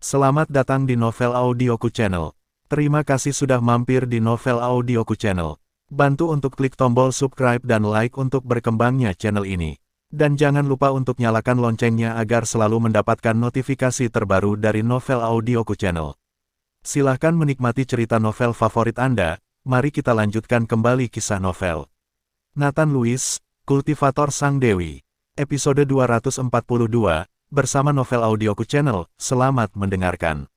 Selamat datang di Novel Audioku Channel. Terima kasih sudah mampir di Novel Audioku Channel. Bantu untuk klik tombol subscribe dan like untuk berkembangnya channel ini. Dan jangan lupa untuk nyalakan loncengnya agar selalu mendapatkan notifikasi terbaru dari Novel Audioku Channel. Silahkan menikmati cerita novel favorit Anda. Mari kita lanjutkan kembali kisah novel Nathan Lewis, Kultivator Sang Dewi. Episode 242, bersama Novel Audioku Channel. Selamat mendengarkan.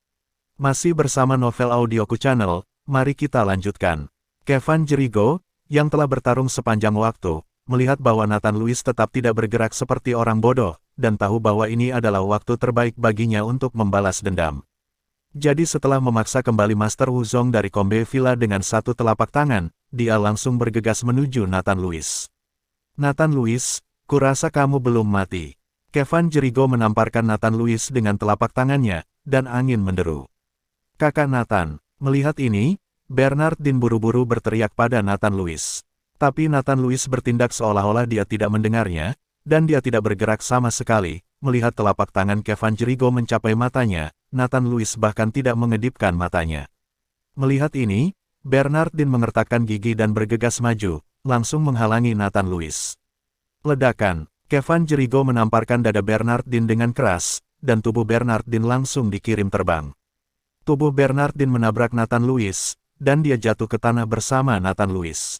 Masih bersama Novel Audioku Channel, mari kita lanjutkan. Kevin Jericho, yang telah bertarung sepanjang waktu, melihat bahwa Nathan Lewis tetap tidak bergerak seperti orang bodoh, dan tahu bahwa ini adalah waktu terbaik baginya untuk membalas dendam. Jadi setelah memaksa kembali Master Wuzong dari Kombe Villa dengan satu telapak tangan, dia langsung bergegas menuju Nathan Lewis. Nathan Lewis, kurasa kamu belum mati. Kevin Jericho menamparkan Nathan Lewis dengan telapak tangannya, dan angin menderu. Kakak Nathan, melihat ini, Bernardine buru-buru berteriak pada Nathan Lewis. Tapi Nathan Lewis bertindak seolah-olah dia tidak mendengarnya, dan dia tidak bergerak sama sekali. Melihat telapak tangan Kevin Jericho mencapai matanya, Nathan Lewis bahkan tidak mengedipkan matanya. Melihat ini, Bernardine mengertakkan gigi dan bergegas maju, langsung menghalangi Nathan Lewis. Ledakan, Kevin Jericho menamparkan dada Bernardine dengan keras, dan tubuh Bernardine langsung dikirim terbang. Tubuh Bernardine menabrak Nathan Lewis, dan dia jatuh ke tanah bersama Nathan Lewis.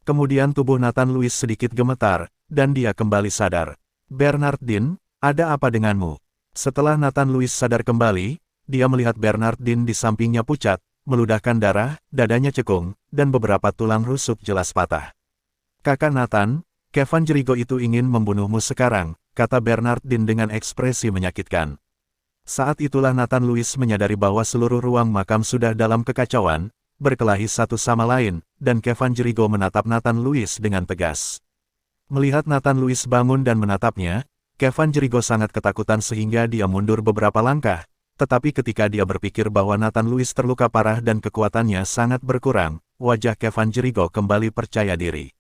Kemudian tubuh Nathan Lewis sedikit gemetar, dan dia kembali sadar. Bernardine, ada apa denganmu? Setelah Nathan Lewis sadar kembali, dia melihat Bernardine di sampingnya pucat, meludahkan darah, dadanya cekung, dan beberapa tulang rusuk jelas patah. Kakak Nathan, Kevin Jericho itu ingin membunuhmu sekarang, kata Bernardine dengan ekspresi menyakitkan. Saat itulah Nathan Lewis menyadari bahwa seluruh ruang makam sudah dalam kekacauan, berkelahi satu sama lain, dan Kevin Jericho menatap Nathan Lewis dengan tegas. Melihat Nathan Lewis bangun dan menatapnya, Kevin Jericho sangat ketakutan sehingga dia mundur beberapa langkah, tetapi ketika dia berpikir bahwa Nathan Lewis terluka parah dan kekuatannya sangat berkurang, wajah Kevin Jericho kembali percaya diri.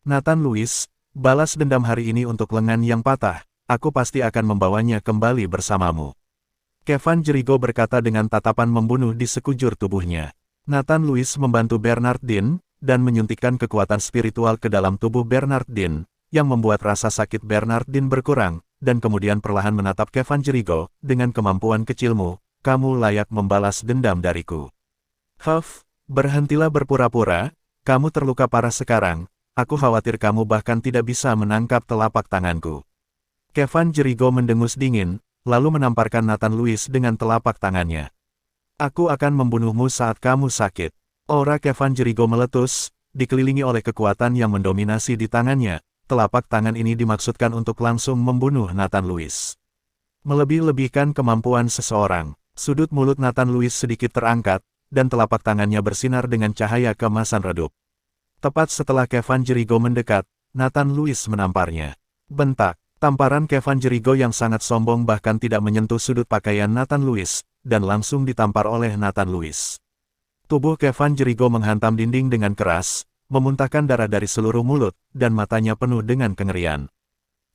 Nathan Lewis, balas dendam hari ini untuk lengan yang patah, aku pasti akan membawanya kembali bersamamu. Kevin Jericho berkata dengan tatapan membunuh di sekujur tubuhnya. Nathan Lewis membantu Bernardine, dan menyuntikkan kekuatan spiritual ke dalam tubuh Bernardine, yang membuat rasa sakit Bernardine berkurang, dan kemudian perlahan menatap Kevin Jericho, dengan kemampuan kecilmu, kamu layak membalas dendam dariku. Huff, berhentilah berpura-pura, kamu terluka parah sekarang. Aku khawatir kamu bahkan tidak bisa menangkap telapak tanganku. Kevin Jericho mendengus dingin, lalu menamparkan Nathan Lewis dengan telapak tangannya. Aku akan membunuhmu saat kamu sakit. Aura Kevin Jericho meletus, dikelilingi oleh kekuatan yang mendominasi di tangannya. Telapak tangan ini dimaksudkan untuk langsung membunuh Nathan Lewis. Melebih-lebihkan kemampuan seseorang, sudut mulut Nathan Lewis sedikit terangkat, dan telapak tangannya bersinar dengan cahaya keemasan redup. Tepat setelah Kevin Jericho mendekat, Nathan Lewis menamparnya. Bentak, tamparan Kevin Jericho yang sangat sombong bahkan tidak menyentuh sudut pakaian Nathan Lewis, dan langsung ditampar oleh Nathan Lewis. Tubuh Kevin Jericho menghantam dinding dengan keras, memuntahkan darah dari seluruh mulut, dan matanya penuh dengan kengerian.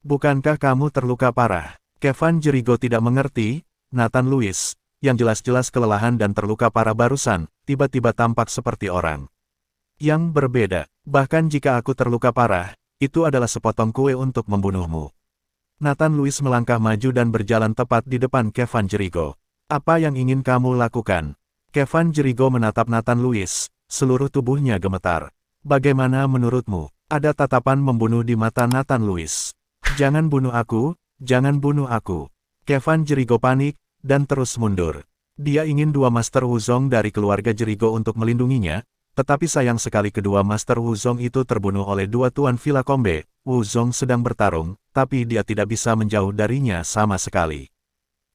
Bukankah kamu terluka parah? Kevin Jericho tidak mengerti, Nathan Lewis, yang jelas-jelas kelelahan dan terluka parah barusan, tiba-tiba tampak seperti orang yang berbeda. Bahkan jika aku terluka parah, itu adalah sepotong kue untuk membunuhmu. Nathan Lewis melangkah maju dan berjalan tepat di depan Kevin Jericho. Apa yang ingin kamu lakukan? Kevin Jericho menatap Nathan Lewis, seluruh tubuhnya gemetar. Bagaimana menurutmu? Ada tatapan membunuh di mata Nathan Lewis. Jangan bunuh aku, jangan bunuh aku. Kevin Jericho panik, dan terus mundur. Dia ingin dua Master Wuzong dari keluarga Jericho untuk melindunginya, tetapi sayang sekali kedua Master Wuzong itu terbunuh oleh dua Tuan Villa Kombe. Wuzong sedang bertarung, tapi dia tidak bisa menjauh darinya sama sekali.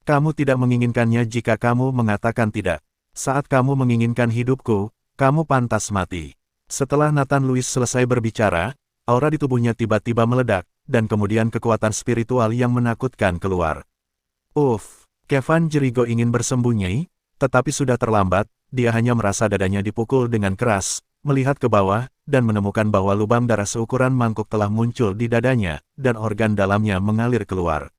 Kamu tidak menginginkannya jika kamu mengatakan tidak. Saat kamu menginginkan hidupku, kamu pantas mati. Setelah Nathan Lewis selesai berbicara, aura di tubuhnya tiba-tiba meledak, dan kemudian kekuatan spiritual yang menakutkan keluar. Kevin Jericho ingin bersembunyi, tetapi sudah terlambat. Dia hanya merasa dadanya dipukul dengan keras, melihat ke bawah, dan menemukan bahwa lubang darah seukuran mangkuk telah muncul di dadanya, dan organ dalamnya mengalir keluar.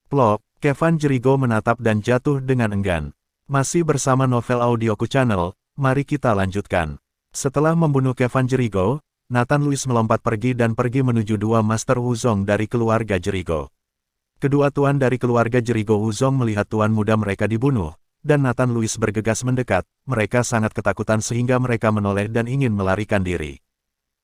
Plop, Kevin Jericho menatap dan jatuh dengan enggan. Masih bersama Novel Audioku Channel, mari kita lanjutkan. Setelah membunuh Kevin Jericho, Nathan Louis melompat pergi dan pergi menuju dua Master Wuzong dari keluarga Jericho. Kedua tuan dari keluarga Jericho Wuzong melihat tuan muda mereka dibunuh, dan Nathan Louis bergegas mendekat. Mereka sangat ketakutan sehingga mereka menoleh dan ingin melarikan diri.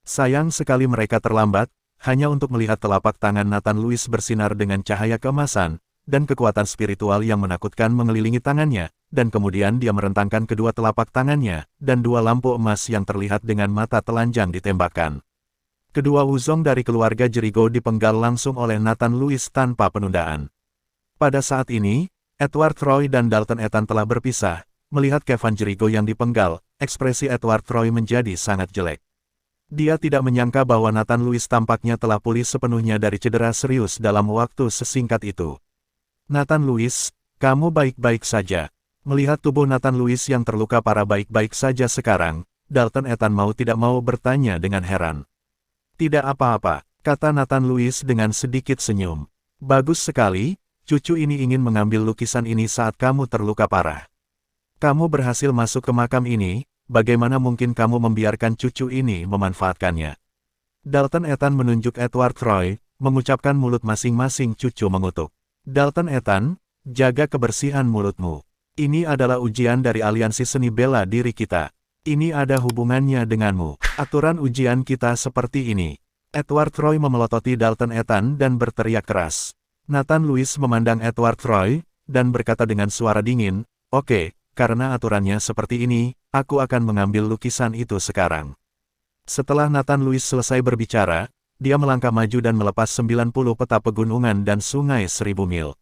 Sayang sekali mereka terlambat, hanya untuk melihat telapak tangan Nathan Louis bersinar dengan cahaya keemasan, dan kekuatan spiritual yang menakutkan mengelilingi tangannya, dan kemudian dia merentangkan kedua telapak tangannya, dan dua lampu emas yang terlihat dengan mata telanjang ditembakkan. Kedua Wuzong dari keluarga Jericho dipenggal langsung oleh Nathan Louis tanpa penundaan. Pada saat ini, Edward Roy dan Dalton Ethan telah berpisah. Melihat Kevin Jericho yang dipenggal, ekspresi Edward Roy menjadi sangat jelek. Dia tidak menyangka bahwa Nathan Louis tampaknya telah pulih sepenuhnya dari cedera serius dalam waktu sesingkat itu. Nathan Louis, kamu baik-baik saja. Melihat tubuh Nathan Louis yang terluka parah baik-baik saja sekarang, Dalton Ethan mau tidak mau bertanya dengan heran. Tidak apa-apa, kata Nathan Louis dengan sedikit senyum. Bagus sekali, cucu ini ingin mengambil lukisan ini saat kamu terluka parah. Kamu berhasil masuk ke makam ini, bagaimana mungkin kamu membiarkan cucu ini memanfaatkannya? Dalton Ethan menunjuk Edward Roy, mengucapkan mulut masing-masing cucu mengutuk. Dalton Ethan, jaga kebersihan mulutmu. Ini adalah ujian dari aliansi seni bela diri kita. Ini ada hubungannya denganmu. Aturan ujian kita seperti ini. Edward Roy memelototi Dalton Ethan dan berteriak keras. Nathan Louis memandang Edward Roy, dan berkata dengan suara dingin, "Oke, karena aturannya seperti ini, aku akan mengambil lukisan itu sekarang." Setelah Nathan Louis selesai berbicara, dia melangkah maju dan melepas 90 peta pegunungan dan sungai 1000 mil.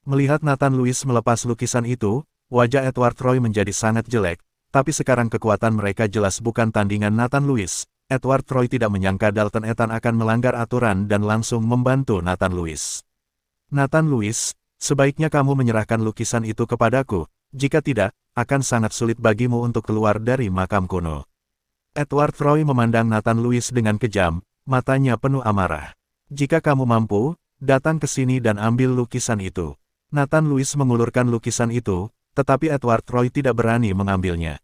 Melihat Nathan Louis melepas lukisan itu, wajah Edward Roy menjadi sangat jelek, tapi sekarang kekuatan mereka jelas bukan tandingan Nathan Louis. Edward Roy tidak menyangka Dalton Ethan akan melanggar aturan dan langsung membantu Nathan Louis. Nathan Louis, sebaiknya kamu menyerahkan lukisan itu kepadaku, jika tidak, akan sangat sulit bagimu untuk keluar dari makam kuno. Edward Roy memandang Nathan Louis dengan kejam, matanya penuh amarah. Jika kamu mampu, datang ke sini dan ambil lukisan itu. Nathan Louis mengulurkan lukisan itu, tetapi Edward Roy tidak berani mengambilnya.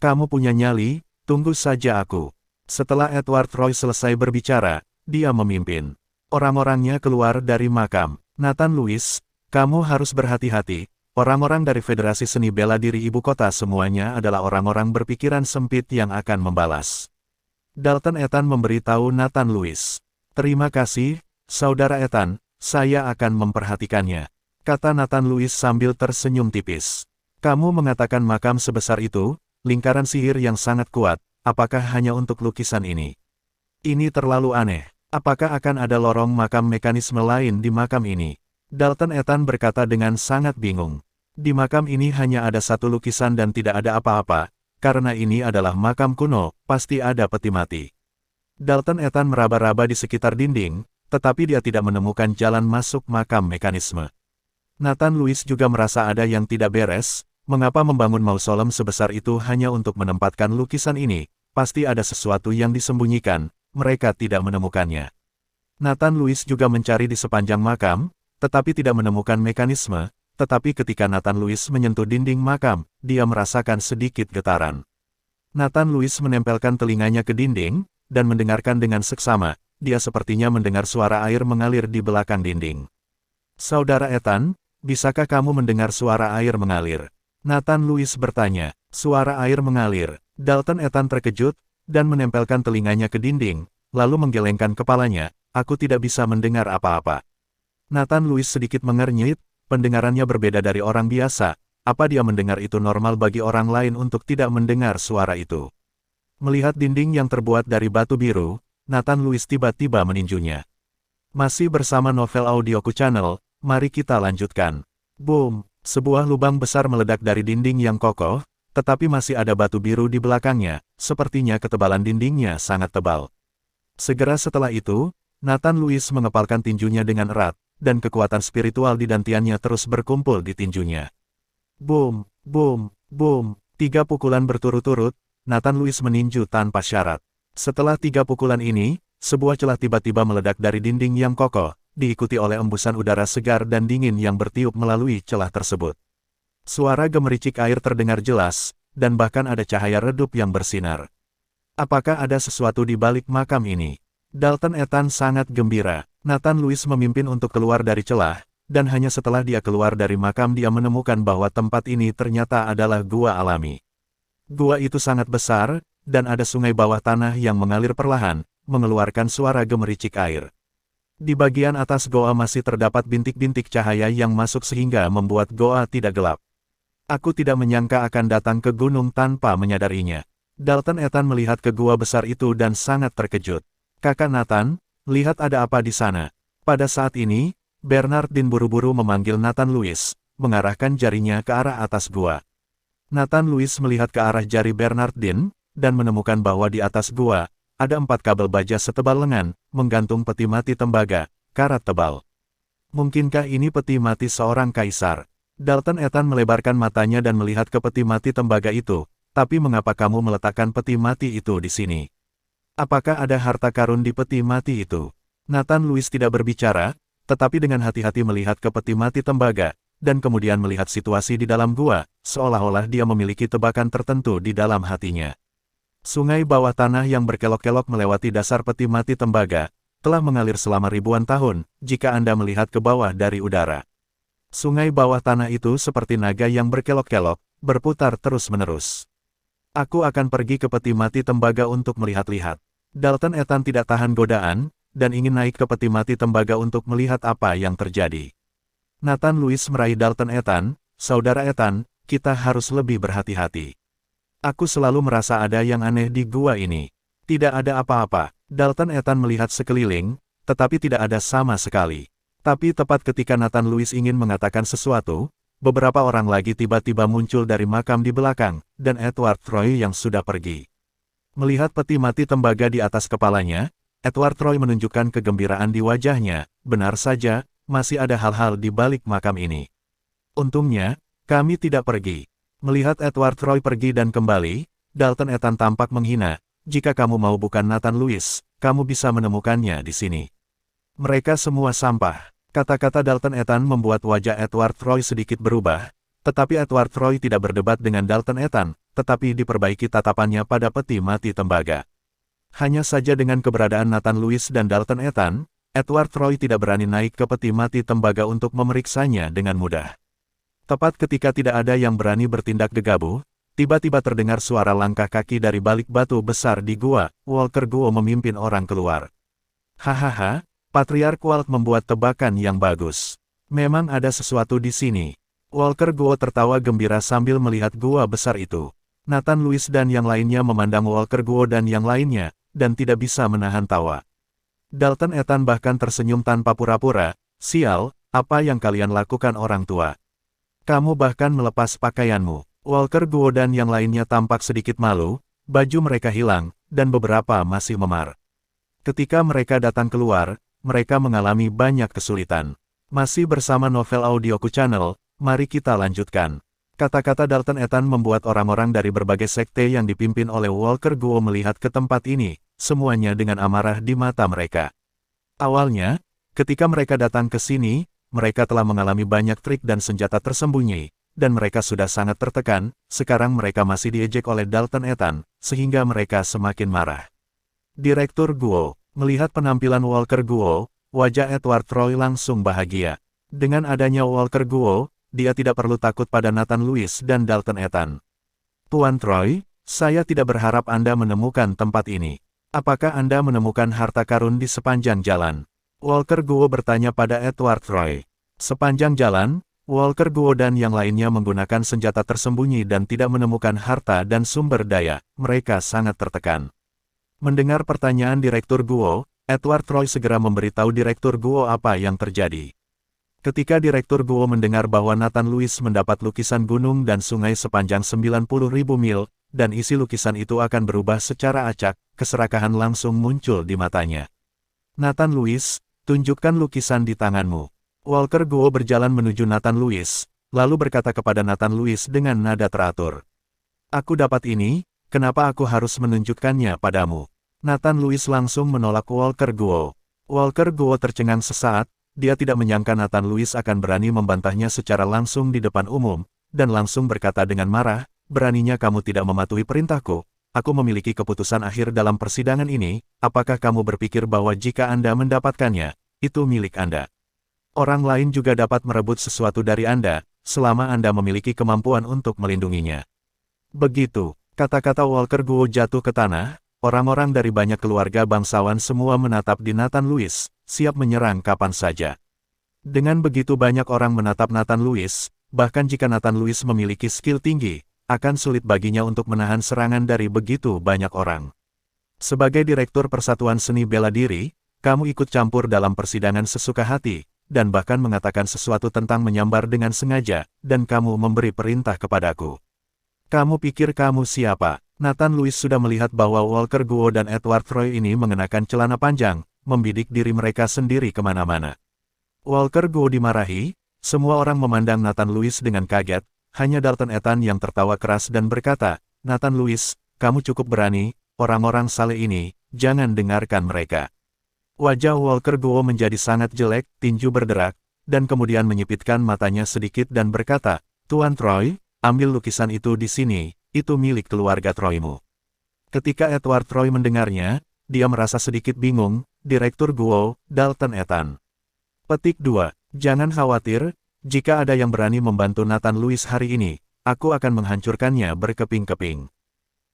Kamu punya nyali, tunggu saja aku. Setelah Edward Roy selesai berbicara, dia memimpin orang-orangnya keluar dari makam. Nathan Louis, kamu harus berhati-hati. Orang-orang dari Federasi Seni Bela Diri Ibu Kota semuanya adalah orang-orang berpikiran sempit yang akan membalas. Dalton Ethan memberitahu Nathan Louis. Terima kasih, Saudara Ethan, saya akan memperhatikannya, kata Nathan Louis sambil tersenyum tipis. Kamu mengatakan makam sebesar itu, lingkaran sihir yang sangat kuat, apakah hanya untuk lukisan ini? Ini terlalu aneh. Apakah akan ada lorong makam mekanisme lain di makam ini? Dalton Ethan berkata dengan sangat bingung. Di makam ini hanya ada satu lukisan dan tidak ada apa-apa. Karena ini adalah makam kuno, pasti ada peti mati. Dalton Ethan meraba-raba di sekitar dinding, tetapi dia tidak menemukan jalan masuk makam mekanisme. Nathan Louis juga merasa ada yang tidak beres, mengapa membangun mausolem sebesar itu hanya untuk menempatkan lukisan ini, pasti ada sesuatu yang disembunyikan, mereka tidak menemukannya. Nathan Louis juga mencari di sepanjang makam, tetapi tidak menemukan mekanisme. Tetapi ketika Nathan Louis menyentuh dinding makam, dia merasakan sedikit getaran. Nathan Louis menempelkan telinganya ke dinding, dan mendengarkan dengan seksama, dia sepertinya mendengar suara air mengalir di belakang dinding. Saudara Ethan, bisakah kamu mendengar suara air mengalir? Nathan Louis bertanya. Suara air mengalir. Dalton Ethan terkejut, dan menempelkan telinganya ke dinding, lalu menggelengkan kepalanya, aku tidak bisa mendengar apa-apa. Nathan Louis sedikit mengernyit. Pendengarannya berbeda dari orang biasa, apa dia mendengar itu normal bagi orang lain untuk tidak mendengar suara itu? Melihat dinding yang terbuat dari batu biru, Nathan Louis tiba-tiba meninjunya. Masih bersama Novel Audioku Channel, mari kita lanjutkan. Boom! Sebuah lubang besar meledak dari dinding yang kokoh, tetapi masih ada batu biru di belakangnya, sepertinya ketebalan dindingnya sangat tebal. Segera setelah itu, Nathan Louis mengepalkan tinjunya dengan erat, dan kekuatan spiritual di dantiannya terus berkumpul di tinjunya. Boom, boom, boom, 3 pukulan berturut-turut, Nathan Louis meninju tanpa syarat. Setelah 3 pukulan ini, sebuah celah tiba-tiba meledak dari dinding yang kokoh, diikuti oleh embusan udara segar dan dingin yang bertiup melalui celah tersebut. Suara gemericik air terdengar jelas, dan bahkan ada cahaya redup yang bersinar. Apakah ada sesuatu di balik makam ini? Dalton Ethan sangat gembira. Nathan Lewis memimpin untuk keluar dari celah, dan hanya setelah dia keluar dari makam dia menemukan bahwa tempat ini ternyata adalah gua alami. Gua itu sangat besar, dan ada sungai bawah tanah yang mengalir perlahan, mengeluarkan suara gemericik air. Di bagian atas goa masih terdapat bintik-bintik cahaya yang masuk sehingga membuat goa tidak gelap. Aku tidak menyangka akan datang ke gunung tanpa menyadarinya. Dalton Ethan melihat ke gua besar itu dan sangat terkejut. Kakak Nathan, lihat ada apa di sana. Pada saat ini, Bernardine buru-buru memanggil Nathan Lewis, mengarahkan jarinya ke arah atas gua. Nathan Lewis melihat ke arah jari Bernardine, dan menemukan bahwa di atas gua, ada 4 kabel baja setebal lengan, menggantung peti mati tembaga, karat tebal. Mungkinkah ini peti mati seorang kaisar? Dalton Ethan melebarkan matanya dan melihat ke peti mati tembaga itu, tapi mengapa kamu meletakkan peti mati itu di sini? Apakah ada harta karun di peti mati itu? Nathan Lewis tidak berbicara, tetapi dengan hati-hati melihat ke peti mati tembaga, dan kemudian melihat situasi di dalam gua, seolah-olah dia memiliki tebakan tertentu di dalam hatinya. Sungai bawah tanah yang berkelok-kelok melewati dasar peti mati tembaga, telah mengalir selama ribuan tahun, jika Anda melihat ke bawah dari udara. Sungai bawah tanah itu seperti naga yang berkelok-kelok, berputar terus-menerus. Aku akan pergi ke peti mati tembaga untuk melihat-lihat. Dalton Ethan tidak tahan godaan, dan ingin naik ke peti mati tembaga untuk melihat apa yang terjadi. Nathan Lewis meraih Dalton Ethan, "Saudara Ethan, kita harus lebih berhati-hati. Aku selalu merasa ada yang aneh di gua ini." Tidak ada apa-apa. Dalton Ethan melihat sekeliling, tetapi tidak ada sama sekali. Tapi tepat ketika Nathan Lewis ingin mengatakan sesuatu, beberapa orang lagi tiba-tiba muncul dari makam di belakang, dan Edward Troy yang sudah pergi. Melihat peti mati tembaga di atas kepalanya, Edward Troy menunjukkan kegembiraan di wajahnya. Benar saja, masih ada hal-hal di balik makam ini. Untungnya, kami tidak pergi. Melihat Edward Troy pergi dan kembali, Dalton Ethan tampak menghina. Jika kamu mau bukan Nathan Lewis, kamu bisa menemukannya di sini. Mereka semua sampah. Kata-kata Dalton Ethan membuat wajah Edward Troy sedikit berubah, tetapi Edward Troy tidak berdebat dengan Dalton Ethan, tetapi diperbaiki tatapannya pada peti mati tembaga. Hanya saja dengan keberadaan Nathan Lewis dan Dalton Ethan, Edward Troy tidak berani naik ke peti mati tembaga untuk memeriksanya dengan mudah. Tepat ketika tidak ada yang berani bertindak gegabah, tiba-tiba terdengar suara langkah kaki dari balik batu besar di gua. Walker Guo memimpin orang keluar. Hahaha, Patriark Walt membuat tebakan yang bagus. Memang ada sesuatu di sini. Walker Guo tertawa gembira sambil melihat gua besar itu. Nathan Lewis dan yang lainnya memandang Walker Guo dan yang lainnya, dan tidak bisa menahan tawa. Dalton Ethan bahkan tersenyum tanpa pura-pura. "Sial, apa yang kalian lakukan orang tua? Kamu bahkan melepas pakaianmu." Walker Guo dan yang lainnya tampak sedikit malu, baju mereka hilang, dan beberapa masih memar. Ketika mereka datang keluar, mereka mengalami banyak kesulitan. Masih bersama Novel Audioku Channel, mari kita lanjutkan. Kata-kata Dalton Ethan membuat orang-orang dari berbagai sekte yang dipimpin oleh Walker Guo melihat ke tempat ini, semuanya dengan amarah di mata mereka. Awalnya, ketika mereka datang ke sini, mereka telah mengalami banyak trik dan senjata tersembunyi, dan mereka sudah sangat tertekan. Sekarang mereka masih diejek oleh Dalton Ethan, sehingga mereka semakin marah. Direktur Guo, melihat penampilan Walker Guo, wajah Edward Troy langsung bahagia. Dengan adanya Walker Guo, dia tidak perlu takut pada Nathan Lewis dan Dalton Ethan. "Tuan Troy, saya tidak berharap Anda menemukan tempat ini. Apakah Anda menemukan harta karun di sepanjang jalan?" Walker Guo bertanya pada Edward Troy. Sepanjang jalan, Walker Guo dan yang lainnya menggunakan senjata tersembunyi dan tidak menemukan harta dan sumber daya. Mereka sangat tertekan. Mendengar pertanyaan Direktur Guo, Edward Troy segera memberitahu Direktur Guo apa yang terjadi. Ketika Direktur Guo mendengar bahwa Nathan Lewis mendapat lukisan gunung dan sungai sepanjang 90.000 mil, dan isi lukisan itu akan berubah secara acak, keserakahan langsung muncul di matanya. "Nathan Lewis, tunjukkan lukisan di tanganmu." Walker Guo berjalan menuju Nathan Lewis, lalu berkata kepada Nathan Lewis dengan nada teratur. "Aku dapat ini, kenapa aku harus menunjukkannya padamu?" Nathan Lewis langsung menolak Walker Guo. Walker Guo tercengang sesaat, dia tidak menyangka Nathan Lewis akan berani membantahnya secara langsung di depan umum, dan langsung berkata dengan marah, "Beraninya kamu tidak mematuhi perintahku? Aku memiliki keputusan akhir dalam persidangan ini, apakah kamu berpikir bahwa jika Anda mendapatkannya, itu milik Anda? Orang lain juga dapat merebut sesuatu dari Anda, selama Anda memiliki kemampuan untuk melindunginya." Begitu, kata-kata Walker Guo jatuh ke tanah, orang-orang dari banyak keluarga bangsawan semua menatap di Nathan Lewis, siap menyerang kapan saja. Dengan begitu banyak orang menatap Nathan Lewis, bahkan jika Nathan Lewis memiliki skill tinggi, akan sulit baginya untuk menahan serangan dari begitu banyak orang. Sebagai Direktur Persatuan Seni Bela Diri, kamu ikut campur dalam persidangan sesuka hati, dan bahkan mengatakan sesuatu tentang menyambar dengan sengaja, dan kamu memberi perintah kepadaku. Kamu pikir kamu siapa? Nathan Lewis sudah melihat bahwa Walker Guo dan Edward Troy ini mengenakan celana panjang, membidik diri mereka sendiri kemana-mana. Walker Guo dimarahi, semua orang memandang Nathan Lewis dengan kaget, hanya Dalton Ethan yang tertawa keras dan berkata, "Nathan Lewis, kamu cukup berani, orang-orang saleh ini, jangan dengarkan mereka." Wajah Walker Guo menjadi sangat jelek, tinju berderak, dan kemudian menyipitkan matanya sedikit dan berkata, "Tuan Troy, ambil lukisan itu di sini, itu milik keluarga Troymu." Ketika Edward Troy mendengarnya, dia merasa sedikit bingung, Direktur Guo, Dalton Ethan. Petik 2. Jangan khawatir, jika ada yang berani membantu Nathan Lewis hari ini, aku akan menghancurkannya berkeping-keping.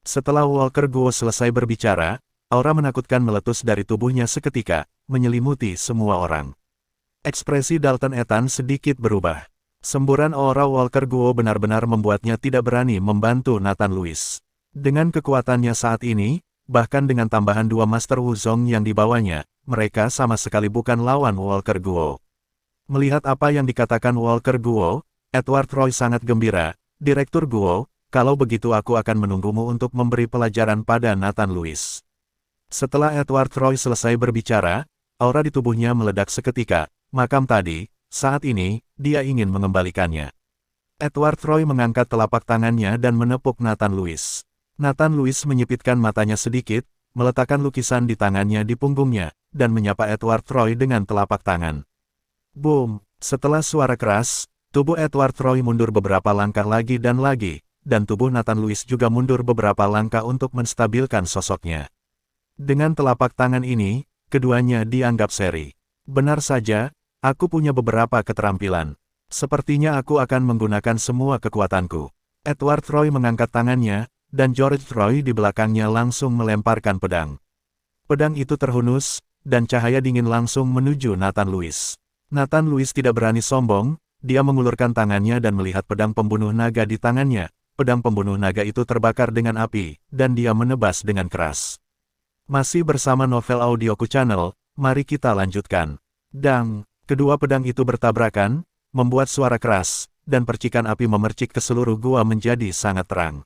Setelah Walker Guo selesai berbicara, aura menakutkan meletus dari tubuhnya seketika, menyelimuti semua orang. Ekspresi Dalton Ethan sedikit berubah. Semburan aura Walker Guo benar-benar membuatnya tidak berani membantu Nathan Lewis. Dengan kekuatannya saat ini, bahkan dengan tambahan 2 Master Wuzong yang dibawanya, mereka sama sekali bukan lawan Walker Guo. Melihat apa yang dikatakan Walker Guo, Edward Troy sangat gembira, "Direktur Guo, kalau begitu aku akan menunggumu untuk memberi pelajaran pada Nathan Lewis." Setelah Edward Troy selesai berbicara, aura di tubuhnya meledak seketika, makam tadi, saat ini, dia ingin mengembalikannya. Edward Troy mengangkat telapak tangannya dan menepuk Nathan Lewis. Nathan Lewis menyipitkan matanya sedikit, meletakkan lukisan di tangannya di punggungnya, dan menyapa Edward Troy dengan telapak tangan. Boom! Setelah suara keras, tubuh Edward Troy mundur beberapa langkah lagi, dan tubuh Nathan Lewis juga mundur beberapa langkah untuk menstabilkan sosoknya. Dengan telapak tangan ini, keduanya dianggap seri. "Benar saja, aku punya beberapa keterampilan. Sepertinya aku akan menggunakan semua kekuatanku." Edward Troy mengangkat tangannya, dan George Troy di belakangnya langsung melemparkan pedang. Pedang itu terhunus, dan cahaya dingin langsung menuju Nathan Lewis. Nathan Lewis tidak berani sombong, dia mengulurkan tangannya dan melihat pedang pembunuh naga di tangannya. Pedang pembunuh naga itu terbakar dengan api, dan dia menebas dengan keras. Masih bersama Novel Audioku Channel, mari kita lanjutkan. Dang! Kedua pedang itu bertabrakan, membuat suara keras, dan percikan api memercik ke seluruh gua menjadi sangat terang.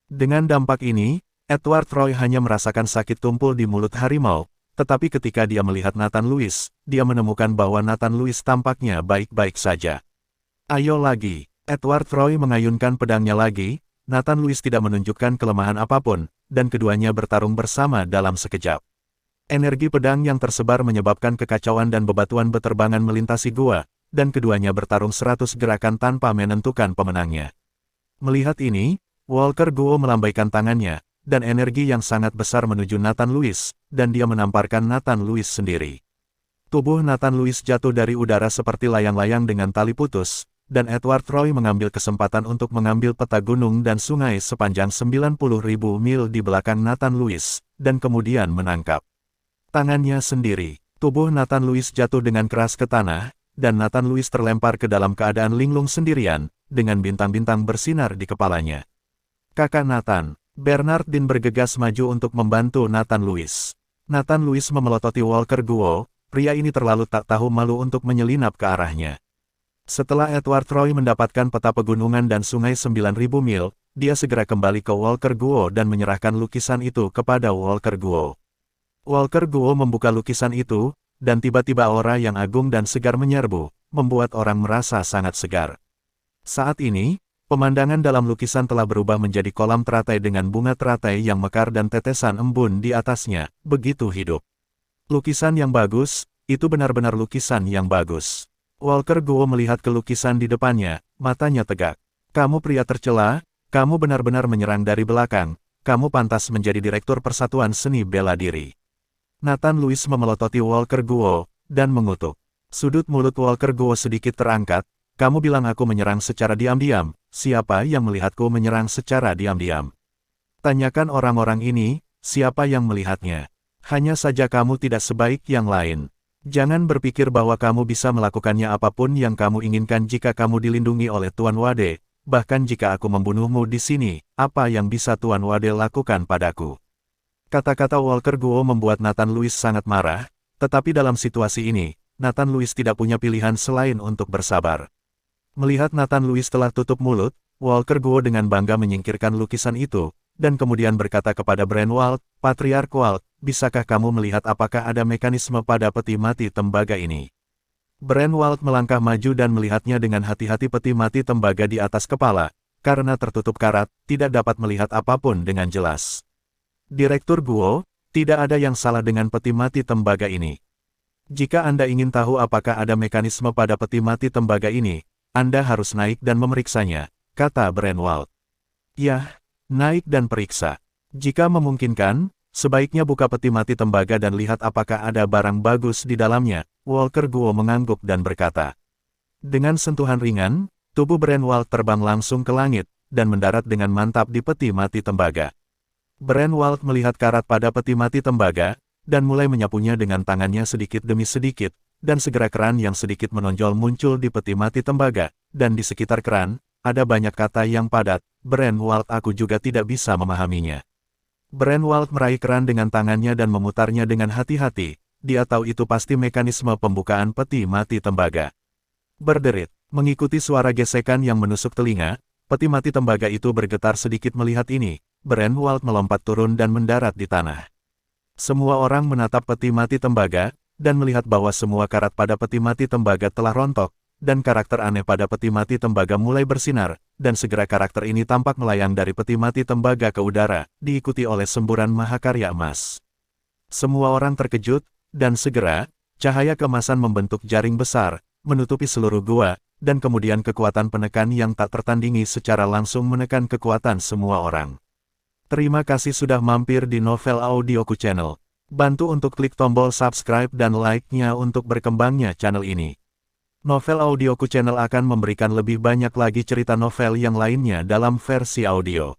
Dengan dampak ini, Edward Troy hanya merasakan sakit tumpul di mulut harimau, tetapi ketika dia melihat Nathan Lewis, dia menemukan bahwa Nathan Lewis tampaknya baik-baik saja. "Ayo lagi!" Edward Troy mengayunkan pedangnya lagi, Nathan Lewis tidak menunjukkan kelemahan apapun, dan keduanya bertarung bersama dalam sekejap. Energi pedang yang tersebar menyebabkan kekacauan dan bebatuan beterbangan melintasi gua, dan keduanya bertarung 100 gerakan tanpa menentukan pemenangnya. Melihat ini, Walker Guo melambaikan tangannya, dan energi yang sangat besar menuju Nathan Lewis, dan dia menamparkan Nathan Lewis sendiri. Tubuh Nathan Lewis jatuh dari udara seperti layang-layang dengan tali putus, dan Edward Troy mengambil kesempatan untuk mengambil peta gunung dan sungai sepanjang 90.000 mil di belakang Nathan Lewis, dan kemudian menangkap tangannya sendiri. Tubuh Nathan Lewis jatuh dengan keras ke tanah, dan Nathan Lewis terlempar ke dalam keadaan linglung sendirian, dengan bintang-bintang bersinar di kepalanya. "Kakak Nathan." Bernardine bergegas maju untuk membantu Nathan Lewis. Nathan Lewis memelototi Walker Guo, pria ini terlalu tak tahu malu untuk menyelinap ke arahnya. Setelah Edward Troy mendapatkan peta pegunungan dan sungai 9.000 mil, dia segera kembali ke Walker Guo dan menyerahkan lukisan itu kepada Walker Guo. Walker Guo membuka lukisan itu, dan tiba-tiba aura yang agung dan segar menyerbu, membuat orang merasa sangat segar. Saat ini, pemandangan dalam lukisan telah berubah menjadi kolam teratai dengan bunga teratai yang mekar dan tetesan embun di atasnya, begitu hidup. Lukisan yang bagus, itu benar-benar lukisan yang bagus. Walker Guo melihat ke lukisan di depannya, matanya tegak. Kamu pria tercela, kamu benar-benar menyerang dari belakang, kamu pantas menjadi direktur Persatuan Seni Bela Diri. Nathan Louis memelototi Walker Guo, dan mengutuk. Sudut mulut Walker Guo sedikit terangkat, kamu bilang aku menyerang secara diam-diam, siapa yang melihatku menyerang secara diam-diam? Tanyakan orang-orang ini, siapa yang melihatnya? Hanya saja kamu tidak sebaik yang lain. Jangan berpikir bahwa kamu bisa melakukannya apapun yang kamu inginkan jika kamu dilindungi oleh Tuan Wade, bahkan jika aku membunuhmu di sini, apa yang bisa Tuan Wade lakukan padaku? Kata-kata Walker Guo membuat Nathan Louis sangat marah, tetapi dalam situasi ini, Nathan Louis tidak punya pilihan selain untuk bersabar. Melihat Nathan Louis telah tutup mulut, Walker Guo dengan bangga menyingkirkan lukisan itu, dan kemudian berkata kepada Brainwald, Patriark Wald, bisakah kamu melihat apakah ada mekanisme pada peti mati tembaga ini? Brainwald melangkah maju dan melihatnya dengan hati-hati. Peti mati tembaga di atas kepala, karena tertutup karat, tidak dapat melihat apapun dengan jelas. Direktur Guo, tidak ada yang salah dengan peti mati tembaga ini. Jika Anda ingin tahu apakah ada mekanisme pada peti mati tembaga ini, Anda harus naik dan memeriksanya, kata Brainwald. Yah, naik dan periksa. Jika memungkinkan, sebaiknya buka peti mati tembaga dan lihat apakah ada barang bagus di dalamnya. Walker Guo mengangguk dan berkata. Dengan sentuhan ringan, tubuh Brainwald terbang langsung ke langit, dan mendarat dengan mantap di peti mati tembaga. Brainwald melihat karat pada peti mati tembaga, dan mulai menyapunya dengan tangannya sedikit demi sedikit, dan segera keran yang sedikit menonjol muncul di peti mati tembaga, dan di sekitar keran, ada banyak kata yang padat. Brainwald, aku juga tidak bisa memahaminya. Brainwald meraih keran dengan tangannya dan memutarnya dengan hati-hati. Dia tahu itu pasti mekanisme pembukaan peti mati tembaga. Berderit, mengikuti suara gesekan yang menusuk telinga, peti mati tembaga itu bergetar sedikit. Melihat ini, Brainwald melompat turun dan mendarat di tanah. Semua orang menatap peti mati tembaga, dan melihat bahwa semua karat pada peti mati tembaga telah rontok, dan karakter aneh pada peti mati tembaga mulai bersinar, dan segera karakter ini tampak melayang dari peti mati tembaga ke udara, diikuti oleh semburan mahakarya emas. Semua orang terkejut, dan segera, cahaya keemasan membentuk jaring besar, menutupi seluruh gua, dan kemudian kekuatan penekan yang tak tertandingi secara langsung menekan kekuatan semua orang. Terima kasih sudah mampir di Novel Audioku Channel. Bantu untuk klik tombol subscribe dan like-nya untuk berkembangnya channel ini. Novel Audioku Channel akan memberikan lebih banyak lagi cerita novel yang lainnya dalam versi audio.